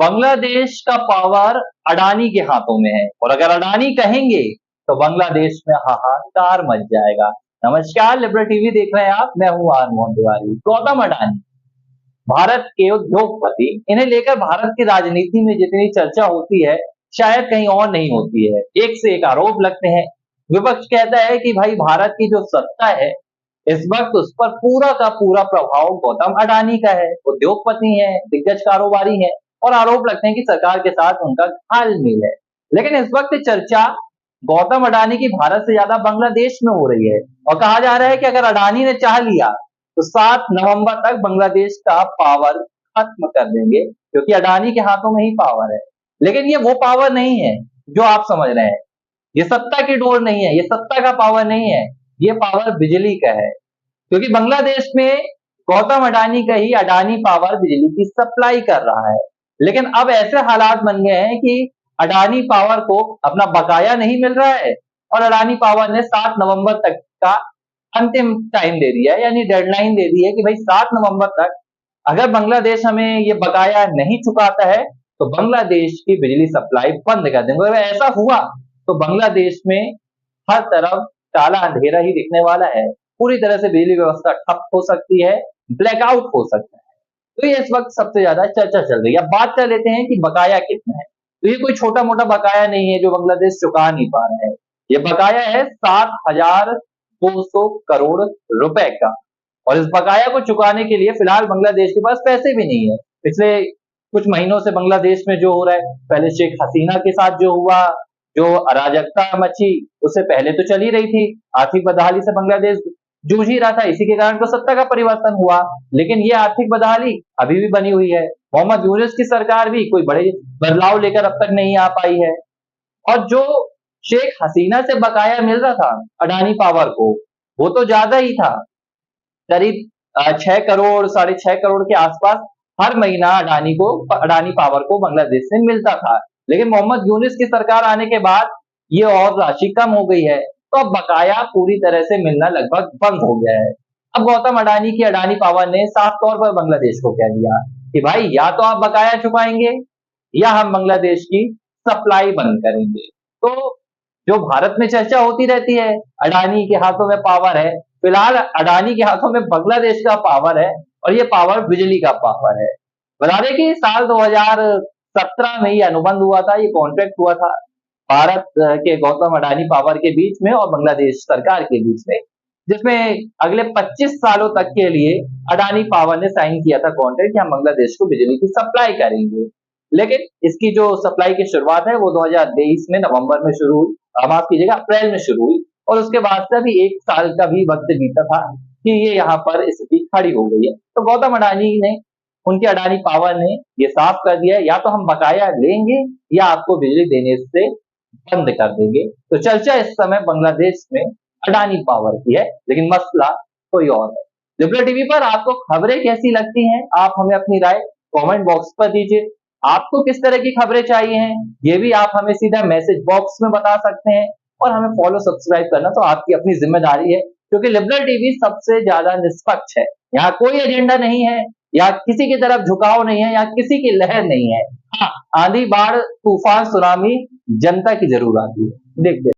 बांग्लादेश का पावर अडानी के हाथों में है और अगर अडानी कहेंगे तो बांग्लादेश में हाहाकार मच जाएगा। नमस्कार, लिबरल टीवी देख रहे हैं आप, मैं हूं आर मोहन तिवारी। गौतम अडानी भारत के उद्योगपति, इन्हें लेकर भारत की राजनीति में जितनी चर्चा होती है शायद कहीं और नहीं होती है। एक से एक आरोप लगते हैं। विपक्ष कहता है कि भाई भारत की जो सत्ता है इस वक्त उस पर पूरा का पूरा प्रभाव गौतम अडानी का है। उद्योगपति हैं, दिग्गज कारोबारी हैं और आरोप लगते हैं कि सरकार के साथ उनका घालमेल है। लेकिन इस वक्त चर्चा गौतम अडानी की भारत से ज्यादा बांग्लादेश में हो रही है और कहा जा रहा है कि अगर अडानी ने चाह लिया तो 7 नवंबर तक बांग्लादेश का पावर खत्म कर देंगे, क्योंकि अडानी के हाथों में ही पावर है। लेकिन ये वो पावर नहीं है जो आप समझ रहे हैं। ये सत्ता की डोर नहीं है, ये सत्ता का पावर नहीं है, ये पावर बिजली का है। क्योंकि बांग्लादेश में गौतम अडानी का ही अडानी पावर बिजली की सप्लाई कर रहा है। लेकिन अब ऐसे हालात बन गए हैं कि अडानी पावर को अपना बकाया नहीं मिल रहा है और अडानी पावर ने 7 नवंबर तक का अंतिम टाइम दे दिया है, यानी डेडलाइन दे दी है कि भाई 7 नवंबर तक अगर बांग्लादेश हमें ये बकाया नहीं चुकाता है तो बांग्लादेश की बिजली सप्लाई बंद कर देंगे। अगर ऐसा हुआ तो बांग्लादेश में हर तरफ काला अंधेरा ही दिखने वाला है। पूरी तरह से बिजली व्यवस्था ठप हो सकती है, ब्लैकआउट हो सकता है। तो ये इस वक्त सबसे ज्यादा चर्चा चल रही है। अब बात कर लेते हैं कि बकाया कितना है। तो ये कोई छोटा मोटा बकाया नहीं है जो बांग्लादेश चुका नहीं पा रहा है। ये बकाया है 7,200 करोड़ रुपए का और इस बकाया को चुकाने के लिए फिलहाल बांग्लादेश के पास पैसे भी नहीं है। पिछले कुछ महीनों से बांग्लादेश में जो हो रहा है, पहले शेख हसीना के साथ जो हुआ, जो अराजकता मची, उससे पहले तो चल ही रही थी। आर्थिक बदहाली से बांग्लादेश जूझ ही रहा था, इसी के कारण तो सत्ता का परिवर्तन हुआ। लेकिन ये आर्थिक बदहाली अभी भी बनी हुई है। मोहम्मद यूनुस की सरकार भी कोई बड़े बदलाव लेकर अब तक नहीं आ पाई है। और जो शेख हसीना से बकाया मिल रहा था अडानी पावर को, वो तो ज्यादा ही था। करीब 6 करोड़ 6.5 करोड़ के आसपास हर महीना अडानी पावर को बांग्लादेश से मिलता था। लेकिन मोहम्मद यूनुस की सरकार आने के बाद ये और राशि कम हो गई है, तो अब बकाया पूरी तरह से मिलना लगभग बंद हो गया है। अब गौतम अडानी की अडानी पावर ने साफ तौर पर बांग्लादेश को कह दिया कि भाई या तो आप बकाया चुकाएंगे या हम बांग्लादेश की सप्लाई बंद करेंगे। तो जो भारत में चर्चा होती रहती है अडानी के हाथों में पावर है, फिलहाल अडानी के हाथों में बांग्लादेश का पावर है और ये पावर बिजली का पावर है। बता दें कि साल 2017 में ये अनुबंध हुआ था, ये कॉन्ट्रैक्ट हुआ था भारत के गौतम अडानी पावर के बीच में और बांग्लादेश सरकार के बीच में, जिसमें अगले 25 सालों तक के लिए अडानी पावर ने साइन किया था कॉन्ट्रैक्ट कि हम बांग्लादेश को बिजली की सप्लाई करेंगे। लेकिन इसकी जो सप्लाई की शुरुआत है वो 2023 में नवंबर में शुरू हुई, माफ कीजिएगा अप्रैल में शुरू हुई और उसके बाद से अभी 1 साल का भी वक्त बीता था कि ये यहाँ पर स्थिति खड़ी हो गई है। तो गौतम अडानी ने, उनके अडानी पावर ने ये साफ कर दिया है या तो हम बकाया लेंगे या आपको बिजली देने से बंद कर देंगे। तो चर्चा इस समय बांग्लादेश में अडानी पावर की है, लेकिन मसला कोई और है। लिबरल टीवी पर आपको खबरें कैसी लगती हैं, आप हमें अपनी राय कमेंट बॉक्स पर दीजिए। आपको किस तरह की खबरें चाहिए हैं ये भी आप हमें सीधा मैसेज बॉक्स में बता सकते हैं और हमें फॉलो सब्सक्राइब करना तो आपकी अपनी जिम्मेदारी है, क्योंकि लिबरल टीवी सबसे ज्यादा निष्पक्ष है। यहाँ कोई एजेंडा नहीं है या किसी की तरफ झुकाव नहीं है या किसी की लहर नहीं है। हाँ, आंधी बाढ़ तूफान सुनामी जनता की जरूर आती है। देखते